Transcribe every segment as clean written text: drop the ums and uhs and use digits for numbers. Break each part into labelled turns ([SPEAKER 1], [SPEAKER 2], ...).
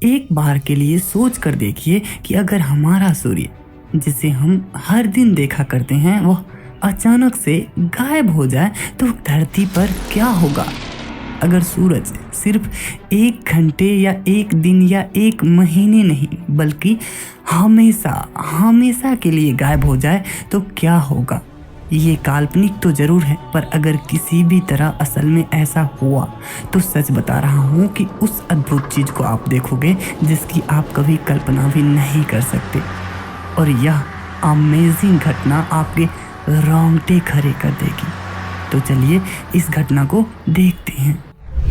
[SPEAKER 1] एक बार के लिए सोच कर देखिए कि अगर हमारा सूर्य, जिसे हम हर दिन देखा करते हैं, वह अचानक से गायब हो जाए तो धरती पर क्या होगा। अगर सूरज सिर्फ 1 घंटे या 1 दिन या 1 महीने नहीं बल्कि हमेशा के लिए गायब हो जाए तो क्या होगा। ये काल्पनिक तो जरूर है, पर अगर किसी भी तरह असल में ऐसा हुआ तो सच बता रहा हूँ कि उस अद्भुत चीज़ को आप देखोगे जिसकी आप कभी कल्पना भी नहीं कर सकते। और यह अमेजिंग घटना आपके रोंगटे खड़े कर देगी। तो चलिए इस घटना को देखते हैं।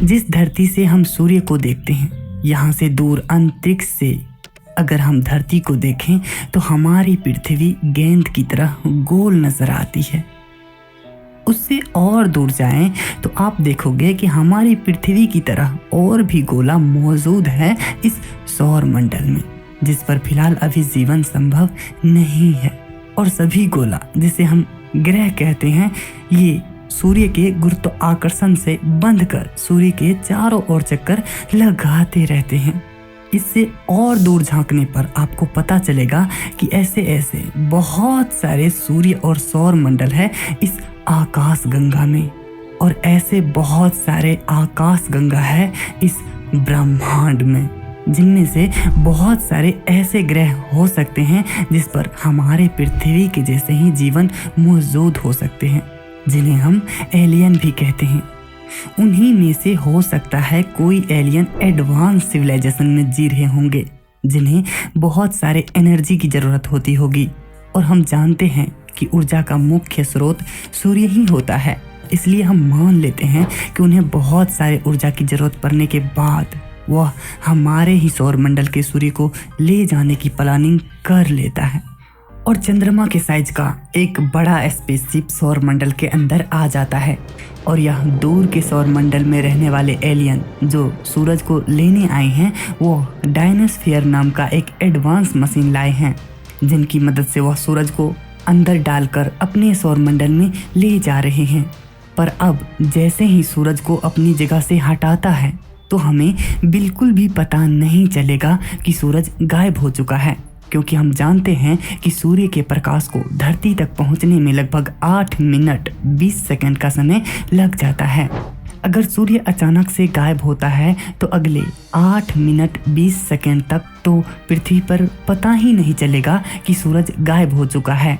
[SPEAKER 1] जिस धरती से हम सूर्य को देखते हैं, यहाँ से दूर अंतरिक्ष से अगर हम धरती को देखें तो हमारी पृथ्वी गेंद की तरह गोल नजर आती है। उससे और दूर जाएं तो आप देखोगे कि हमारी पृथ्वी की तरह और भी गोला मौजूद है इस सौर मंडल में, जिस पर फिलहाल अभी जीवन संभव नहीं है। और सभी गोला, जिसे हम ग्रह कहते हैं, ये सूर्य के गुरुत्वाकर्षण से बंधकर सूर्य के चारों ओर चक्कर लगाते रहते हैं। इससे और दूर झांकने पर आपको पता चलेगा कि ऐसे बहुत सारे सूर्य और सौर मंडल है इस आकाश गंगा में, और ऐसे बहुत सारे आकाश गंगा है इस ब्रह्मांड में, जिनमें से बहुत सारे ऐसे ग्रह हो सकते हैं जिस पर हमारे पृथ्वी के जैसे ही जीवन मौजूद हो सकते हैं, जिन्हें हम एलियन भी कहते हैं। उन्हीं में से हो सकता है कोई एलियन एडवांस सिविलाइजेशन में जी रहे होंगे, जिन्हें बहुत सारे एनर्जी की ज़रूरत होती होगी। और हम जानते हैं कि ऊर्जा का मुख्य स्रोत सूर्य ही होता है, इसलिए हम मान लेते हैं कि उन्हें बहुत सारे ऊर्जा की ज़रूरत पड़ने के बाद वह हमारे ही सौर मंडल के सूर्य को ले जाने की प्लानिंग कर लेता है और चंद्रमा के साइज का एक बड़ा स्पेसशिप सौर मंडल के अंदर आ जाता है। और यह दूर के सौर मंडल में रहने वाले एलियन जो सूरज को लेने आए हैं, वो डायनोस्फीयर नाम का एक एडवांस मशीन लाए हैं, जिनकी मदद से वह सूरज को अंदर डालकर अपने सौर मंडल में ले जा रहे हैं। पर अब जैसे ही सूरज को अपनी जगह से हटाता है तो हमें बिल्कुल भी पता नहीं चलेगा कि सूरज गायब हो चुका है, क्योंकि हम जानते हैं कि सूर्य के प्रकाश को धरती तक पहुंचने में लगभग 8 मिनट 20 सेकंड का समय लग जाता है। अगर सूर्य अचानक से गायब होता है तो अगले 8 मिनट 20 सेकंड तक तो पृथ्वी पर पता ही नहीं चलेगा कि सूरज गायब हो चुका है,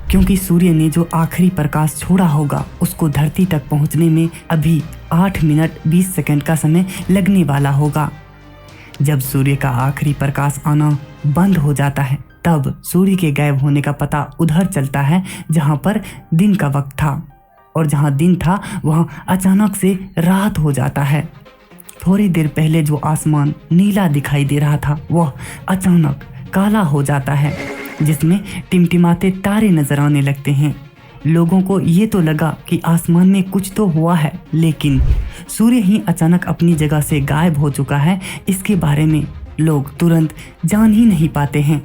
[SPEAKER 1] क्योंकि सूर्य ने जो आखिरी प्रकाश छोड़ा होगा उसको धरती तक पहुंचने में अभी 8 मिनट 20 सेकंड का समय लगने वाला होगा। जब सूर्य का आखिरी प्रकाश आना बंद हो जाता है तब सूर्य के गायब होने का पता उधर चलता है जहां पर दिन का वक्त था, और जहां दिन था वहां अचानक से रात हो जाता है। थोड़ी देर पहले जो आसमान नीला दिखाई दे रहा था वह अचानक काला हो जाता है, जिसमें टिमटिमाते तारे नजर आने लगते हैं। लोगों को ये तो लगा कि आसमान में कुछ तो हुआ है, लेकिन सूर्य ही अचानक अपनी जगह से गायब हो चुका है, इसके बारे में लोग तुरंत जान ही नहीं पाते हैं।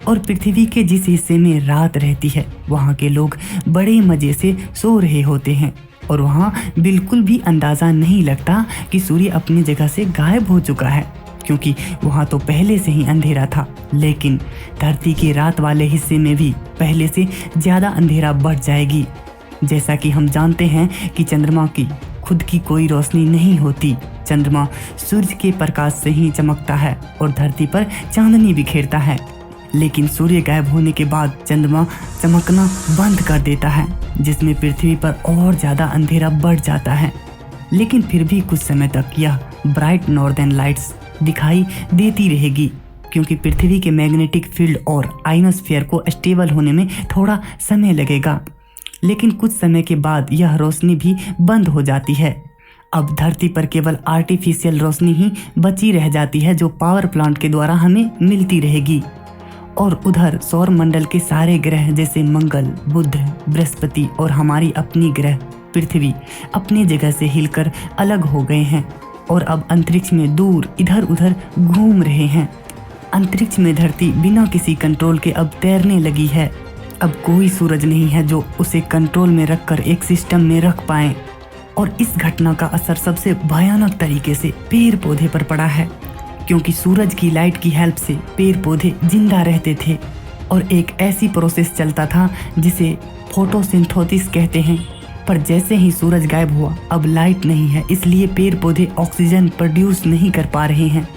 [SPEAKER 1] और पृथ्वी के जिस हिस्से में रात रहती है वहाँ के लोग बड़े मज़े से सो रहे होते हैं, और वहाँ बिल्कुल भी अंदाज़ा नहीं लगता कि सूर्य अपनी जगह से गायब हो चुका है, क्योंकि वहाँ तो पहले से ही अंधेरा था। लेकिन धरती के रात वाले हिस्से में भी पहले से ज़्यादा अंधेरा बढ़ जाएगी। जैसा कि हम जानते हैं कि चंद्रमा की खुद की कोई रोशनी नहीं होती, चंद्रमा सूर्य के प्रकाश से ही चमकता है और धरती पर चांदनी बिखेरता है। लेकिन सूर्य गायब होने के बाद चंद्रमा चमकना बंद कर देता है, जिसमें पृथ्वी पर और ज़्यादा अंधेरा बढ़ जाता है। लेकिन फिर भी कुछ समय तक यह ब्राइट नॉर्दर्न लाइट्स दिखाई देती रहेगी, क्योंकि पृथ्वी के मैग्नेटिक फील्ड और आइनोस्फीयर को स्टेबल होने में थोड़ा समय लगेगा। लेकिन कुछ समय के बाद यह रोशनी भी बंद हो जाती है। अब धरती पर केवल आर्टिफिशियल रोशनी ही बची रह जाती है, जो पावर प्लांट के द्वारा हमें मिलती रहेगी। और उधर सौर मंडल के सारे ग्रह जैसे मंगल, बुध, बृहस्पति और हमारी अपनी ग्रह पृथ्वी अपनी जगह से हिलकर अलग हो गए हैं और अब अंतरिक्ष में दूर इधर उधर घूम रहे हैं। अंतरिक्ष में धरती बिना किसी कंट्रोल के अब तैरने लगी है। अब कोई सूरज नहीं है जो उसे कंट्रोल में रखकर एक सिस्टम में रख पाए। और इस घटना का असर सबसे भयानक तरीके से पेड़ पौधे पर पड़ा है, क्योंकि सूरज की लाइट की हेल्प से पेड़ पौधे जिंदा रहते थे और एक ऐसी प्रोसेस चलता था जिसे फोटोसिंथेसिस कहते हैं। पर जैसे ही सूरज गायब हुआ अब लाइट नहीं है, इसलिए पेड़ पौधे ऑक्सीजन प्रोड्यूस नहीं कर पा रहे हैं।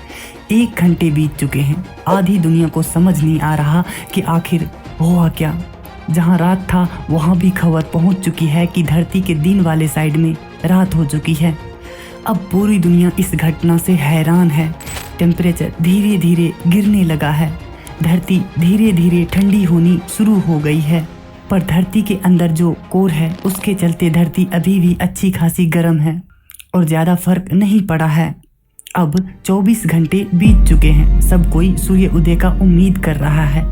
[SPEAKER 1] 1 घंटे बीत चुके हैं। आधी दुनिया को समझ नहीं आ रहा कि आखिर हुआ क्या। जहां रात था वहां भी खबर पहुंच चुकी है कि धरती के दिन वाले साइड में रात हो चुकी है। अब पूरी दुनिया इस घटना से हैरान है। टेम्परेचर धीरे धीरे गिरने लगा है। धरती धीरे धीरे ठंडी होनी शुरू हो गई है, पर धरती के अंदर जो कोर है उसके चलते धरती अभी भी अच्छी खासी गर्म है और ज़्यादा फर्क नहीं पड़ा है। अब 24 घंटे बीत चुके हैं। सब कोई सूर्य उदय का उम्मीद कर रहा है,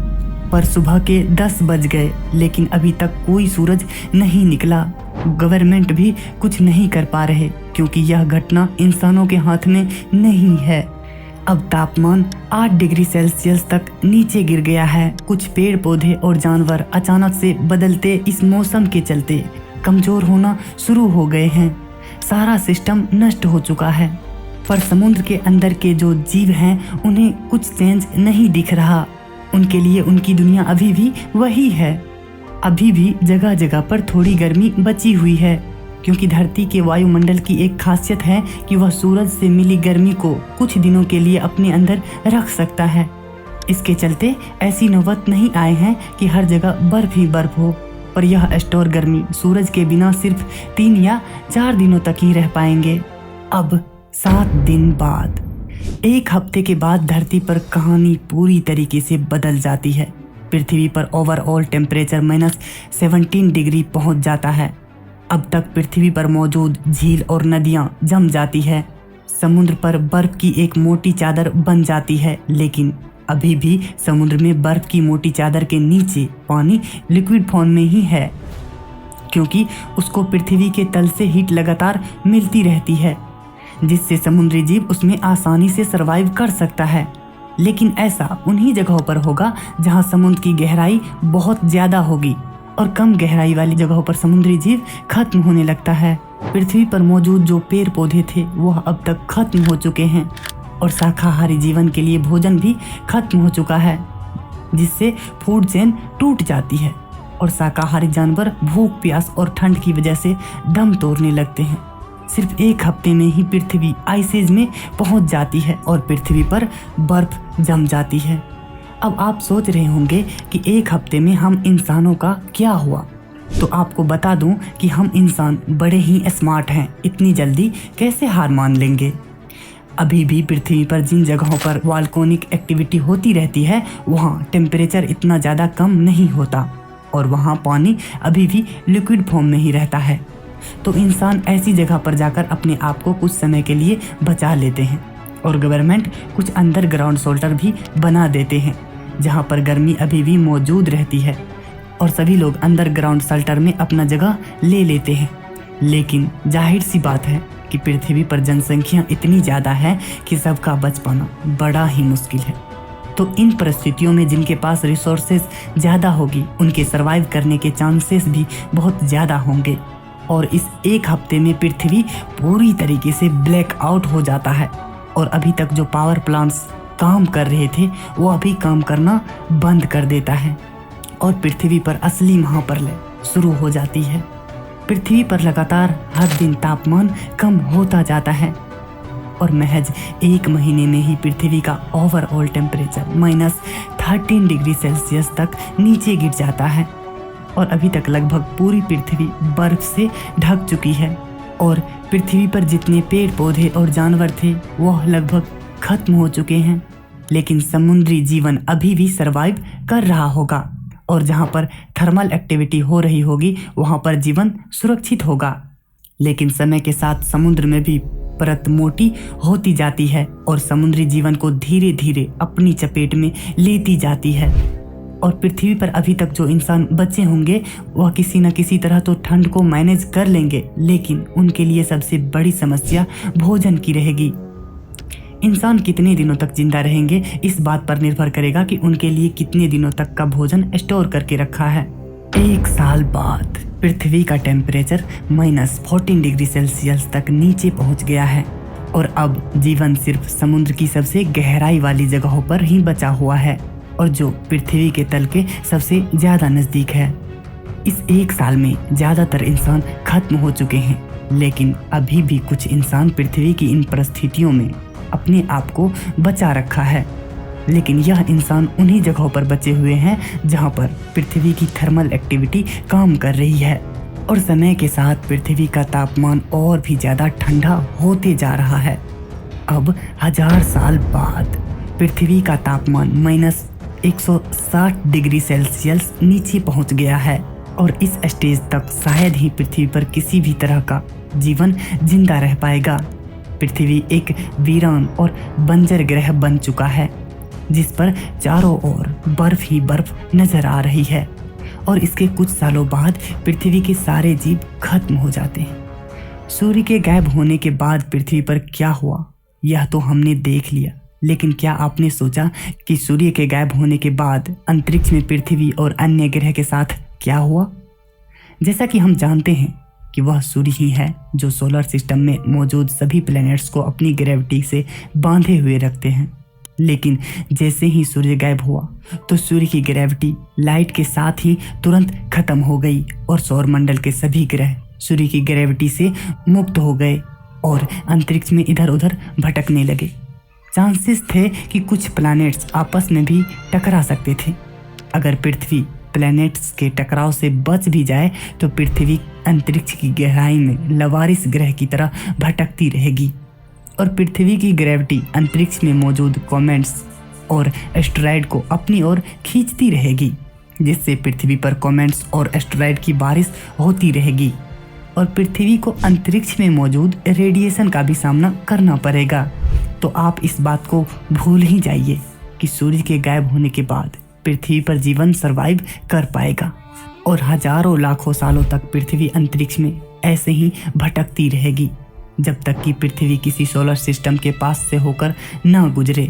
[SPEAKER 1] पर सुबह के 10 बज गए लेकिन अभी तक कोई सूरज नहीं निकला। गवर्नमेंट भी कुछ नहीं कर पा रहे क्योंकि यह घटना इंसानों के हाथ में नहीं है। अब तापमान 8 डिग्री सेल्सियस तक नीचे गिर गया है। कुछ पेड़ पौधे और जानवर अचानक से बदलते इस मौसम के चलते कमजोर होना शुरू हो गए हैं। सारा सिस्टम नष्ट हो चुका है, पर समुद्र के अंदर के जो जीव हैं उन्हें कुछ चेंज नहीं दिख रहा। उनके लिए उनकी दुनिया अभी भी वही है। अभी भी जगह जगह पर थोड़ी गर्मी बची हुई है क्योंकि धरती के वायुमंडल की एक खासियत है कि वह सूरज से मिली गर्मी को कुछ दिनों के लिए अपने अंदर रख सकता है। इसके चलते ऐसी नौबत नहीं आए हैं कि हर जगह बर्फ ही बर्फ हो, पर यह स्टोर गर्मी सूरज के बिना सिर्फ 3 या 4 दिनों तक ही रह पाएंगे। अब 7 दिन बाद, 1 हफ्ते के बाद धरती पर कहानी पूरी तरीके से बदल जाती है। पृथ्वी पर ओवरऑल टेम्परेचर -17 डिग्री पहुंच जाता है। अब तक पृथ्वी पर मौजूद झील और नदियां जम जाती है। समुद्र पर बर्फ की एक मोटी चादर बन जाती है, लेकिन अभी भी समुद्र में बर्फ की मोटी चादर के नीचे पानी लिक्विड फॉर्म में ही है क्योंकि उसको पृथ्वी के तल से हीट लगातार मिलती रहती है, जिससे समुद्री जीव उसमें आसानी से सरवाइव कर सकता है। लेकिन ऐसा उन्हीं जगहों पर होगा जहां समुद्र की गहराई बहुत ज़्यादा होगी और कम गहराई वाली जगहों पर समुद्री जीव खत्म होने लगता है। पृथ्वी पर मौजूद जो पेड़ पौधे थे वह अब तक खत्म हो चुके हैं और शाकाहारी जीवन के लिए भोजन भी खत्म हो चुका है, जिससे फूड चेन टूट जाती है और शाकाहारी जानवर भूख, प्यास और ठंड की वजह से दम तोड़ने लगते हैं। सिर्फ 1 हफ्ते में ही पृथ्वी आइस एज में पहुंच जाती है और पृथ्वी पर बर्फ जम जाती है। अब आप सोच रहे होंगे कि 1 हफ्ते में हम इंसानों का क्या हुआ, तो आपको बता दूं कि हम इंसान बड़े ही स्मार्ट हैं। इतनी जल्दी कैसे हार मान लेंगे। अभी भी पृथ्वी पर जिन जगहों पर वॉल्केनिक एक्टिविटी होती रहती है वहाँ टेम्परेचर इतना ज़्यादा कम नहीं होता और वहाँ पानी अभी भी लिक्विड फॉर्म में ही रहता है। तो इंसान ऐसी जगह पर जाकर अपने आप को कुछ समय के लिए बचा लेते हैं और गवर्नमेंट कुछ अंडरग्राउंड शेल्टर भी बना देते हैं जहां पर गर्मी अभी भी मौजूद रहती है और सभी लोग अंडरग्राउंड शेल्टर में अपना जगह ले लेते हैं। लेकिन जाहिर सी बात है कि पृथ्वी पर जनसंख्या इतनी ज़्यादा है कि सबका बच पाना बड़ा ही मुश्किल है। तो इन परिस्थितियों में जिनके पास रिसोर्सेज ज़्यादा होगी उनके सर्वाइव करने के चांसेस भी बहुत ज़्यादा होंगे और इस 1 हफ्ते में पृथ्वी पूरी तरीके से ब्लैक आउट हो जाता है और अभी तक जो पावर प्लांट्स काम कर रहे थे वो अभी काम करना बंद कर देता है और पृथ्वी पर असली महाप्रलय शुरू हो जाती है। पृथ्वी पर लगातार हर दिन तापमान कम होता जाता है और महज 1 महीने में ही पृथ्वी का ओवरऑल टेम्परेचर -13 डिग्री सेल्सियस तक नीचे गिर जाता है और अभी तक लगभग पूरी पृथ्वी बर्फ से ढक चुकी है और पृथ्वी पर जितने पेड़ पौधे और जानवर थे वह लगभग खत्म हो चुके हैं। लेकिन समुद्री जीवन अभी भी सरवाइव कर रहा होगा और जहाँ पर थर्मल एक्टिविटी हो रही होगी वहाँ पर जीवन सुरक्षित होगा। लेकिन समय के साथ समुद्र में भी परत मोटी होती जाती है और समुद्री जीवन को धीरे धीरे अपनी चपेट में लेती जाती है और पृथ्वी पर अभी तक जो इंसान बचे होंगे वह किसी न किसी तरह तो ठंड को मैनेज कर लेंगे, लेकिन उनके लिए सबसे बड़ी समस्या भोजन की रहेगी। इंसान कितने दिनों तक जिंदा रहेंगे इस बात पर निर्भर करेगा कि उनके लिए कितने दिनों तक का भोजन स्टोर करके रखा है। 1 साल बाद पृथ्वी का टेम्परेचर -14 डिग्री सेल्सियस तक नीचे पहुंच गया है और अब जीवन सिर्फ समुद्र की सबसे गहराई वाली जगहों पर ही बचा हुआ है और जो पृथ्वी के तल के सबसे ज़्यादा नज़दीक है। इस 1 साल में ज़्यादातर इंसान खत्म हो चुके हैं, लेकिन अभी भी कुछ इंसान पृथ्वी की इन परिस्थितियों में अपने आप को बचा रखा है। लेकिन यह इंसान उन्हीं जगहों पर बचे हुए हैं जहां पर पृथ्वी की थर्मल एक्टिविटी काम कर रही है और समय के साथ पृथ्वी का तापमान और भी ज़्यादा ठंडा होते जा रहा है। अब 1000 साल बाद पृथ्वी का तापमान -160 डिग्री सेल्सियस नीचे पहुंच गया है और इस स्टेज तक शायद ही पृथ्वी पर किसी भी तरह का जीवन जिंदा रह पाएगा। पृथ्वी एक वीरान और बंजर ग्रह बन चुका है जिस पर चारों ओर बर्फ ही बर्फ नजर आ रही है और इसके कुछ सालों बाद पृथ्वी के सारे जीव खत्म हो जाते हैं। सूर्य के गायब होने के बाद पृथ्वी पर क्या हुआ यह तो हमने देख लिया, लेकिन क्या आपने सोचा कि सूर्य के गायब होने के बाद अंतरिक्ष में पृथ्वी और अन्य ग्रह के साथ क्या हुआ? जैसा कि हम जानते हैं कि वह सूर्य ही है जो सोलर सिस्टम में मौजूद सभी प्लैनेट्स को अपनी ग्रेविटी से बांधे हुए रखते हैं। लेकिन जैसे ही सूर्य गायब हुआ तो सूर्य की ग्रेविटी लाइट के साथ ही तुरंत खत्म हो गई और सौरमंडल के सभी ग्रह सूर्य की ग्रेविटी से मुक्त हो गए और अंतरिक्ष में इधर उधर भटकने लगे। चांसेस थे कि कुछ प्लैनेट्स आपस में भी टकरा सकते थे। अगर पृथ्वी प्लैनेट्स के टकराव से बच भी जाए तो पृथ्वी अंतरिक्ष की गहराई में लवारिस ग्रह की तरह भटकती रहेगी और पृथ्वी की ग्रेविटी अंतरिक्ष में मौजूद कॉमेट्स और एस्टेरॉयड को अपनी ओर खींचती रहेगी, जिससे पृथ्वी पर कॉमेट्स और एस्टेरॉयड की बारिश होती रहेगी और पृथ्वी को अंतरिक्ष में मौजूद रेडिएशन का भी सामना करना पड़ेगा। तो आप इस बात को भूल ही जाइए कि सूर्य के गायब होने के बाद पृथ्वी पर जीवन सरवाइव कर पाएगा और हजारों लाखों सालों तक पृथ्वी अंतरिक्ष में ऐसे ही भटकती रहेगी जब तक कि पृथ्वी किसी सोलर सिस्टम के पास से होकर न गुजरे।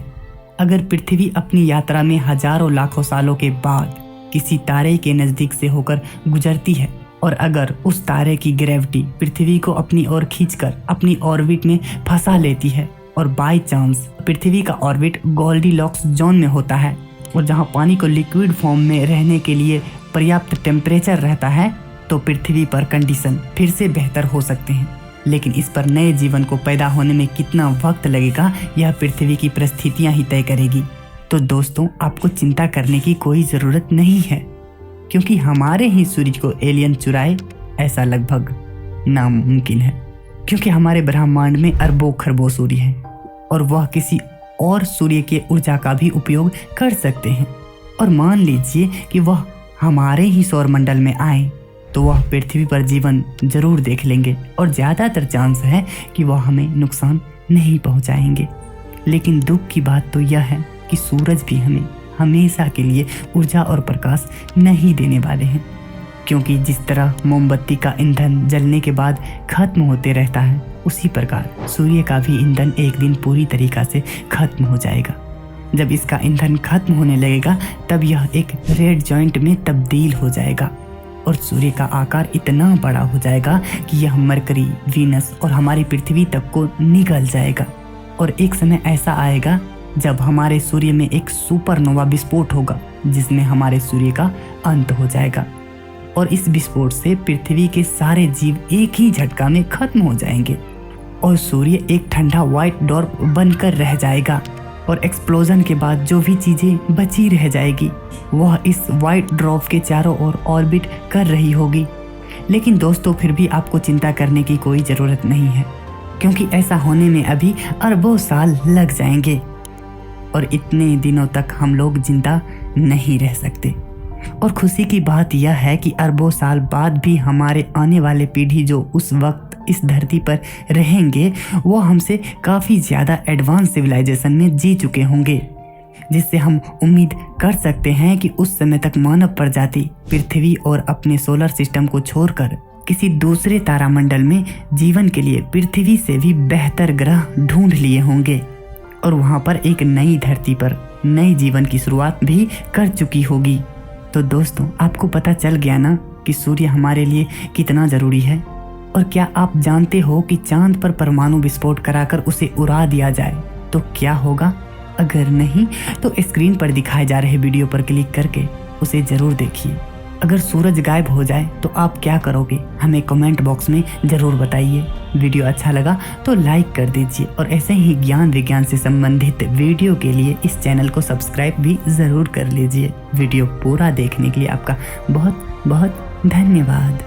[SPEAKER 1] अगर पृथ्वी अपनी यात्रा में हजारों लाखों सालों के बाद किसी तारे के नज़दीक से होकर गुजरती है और अगर उस तारे की ग्रेविटी पृथ्वी को अपनी ओर खींचकर अपनी ऑर्बिट में फंसा लेती है और बाय चांस पृथ्वी का ऑर्बिट गोल्डीलॉक्स जोन में होता है और जहां पानी को लिक्विड फॉर्म में रहने के लिए पर्याप्त टेम्परेचर रहता है, तो पृथ्वी पर कंडीशन फिर से बेहतर हो सकते हैं। लेकिन इस पर नए जीवन को पैदा होने में कितना वक्त लगेगा यह पृथ्वी की परिस्थितियां ही तय करेगी। तो दोस्तों, आपको चिंता करने की कोई ज़रूरत नहीं है, क्योंकि हमारे ही सूर्य को एलियन चुराए ऐसा लगभग नामुमकिन है, क्योंकि हमारे ब्रह्मांड में अरबों खरबों सूर्य हैं और वह किसी और सूर्य के ऊर्जा का भी उपयोग कर सकते हैं। और मान लीजिए कि वह हमारे ही सौरमंडल में आए तो वह पृथ्वी पर जीवन जरूर देख लेंगे और ज़्यादातर चांस है कि वह हमें नुकसान नहीं पहुंचाएंगे। लेकिन दुख की बात तो यह है कि सूरज भी हमें हमेशा के लिए ऊर्जा और प्रकाश नहीं देने वाले हैं, क्योंकि जिस तरह मोमबत्ती का ईंधन जलने के बाद खत्म होते रहता है, उसी प्रकार सूर्य का भी ईंधन एक दिन पूरी तरीक़ा से खत्म हो जाएगा। जब इसका ईंधन खत्म होने लगेगा तब यह एक रेड जॉइंट में तब्दील हो जाएगा और सूर्य का आकार इतना बड़ा हो जाएगा कि यह मरकरी, वीनस और हमारी पृथ्वी तक को निगल जाएगा। और एक समय ऐसा आएगा जब हमारे सूर्य में एक सुपरनोवा विस्फोट होगा जिसमें हमारे सूर्य का अंत हो जाएगा और इस विस्फोट से पृथ्वी के सारे जीव एक ही झटका में खत्म हो जाएंगे और सूर्य एक ठंडा व्हाइट डॉर्फ बनकर रह जाएगा और एक्सप्लोजन के बाद जो भी चीज़ें बची रह जाएगी वह इस व्हाइट ड्रॉप के चारों ओर ऑर्बिट कर रही होगी। लेकिन दोस्तों, फिर भी आपको चिंता करने की कोई ज़रूरत नहीं है, क्योंकि ऐसा होने में अभी अरबों साल लग जाएंगे और इतने दिनों तक हम लोग जिंदा नहीं रह सकते। और खुशी की बात यह है कि अरबों साल बाद भी हमारे आने वाले पीढ़ी जो उस वक्त इस धरती पर रहेंगे वो हमसे काफ़ी ज़्यादा एडवांस सिविलाइजेशन में जी चुके होंगे, जिससे हम उम्मीद कर सकते हैं कि उस समय तक मानव प्रजाति पृथ्वी और अपने सोलर सिस्टम को छोड़कर किसी दूसरे तारामंडल में जीवन के लिए पृथ्वी से भी बेहतर ग्रह ढूंढ लिए होंगे और वहाँ पर एक नई धरती पर नए जीवन की शुरुआत भी कर चुकी होगी। तो दोस्तों, आपको पता चल गया ना कि सूर्य हमारे लिए कितना ज़रूरी है। और क्या आप जानते हो कि चांद पर परमाणु विस्फोट कराकर उसे उड़ा दिया जाए तो क्या होगा? अगर नहीं तो स्क्रीन पर दिखाए जा रहे वीडियो पर क्लिक करके उसे जरूर देखिए। अगर सूरज गायब हो जाए तो आप क्या करोगे? हमें कमेंट बॉक्स में ज़रूर बताइए। वीडियो अच्छा लगा तो लाइक कर दीजिए और ऐसे ही ज्ञान विज्ञान से संबंधित वीडियो के लिए इस चैनल को सब्सक्राइब भी ज़रूर कर लीजिए। वीडियो पूरा देखने के लिए आपका बहुत बहुत धन्यवाद।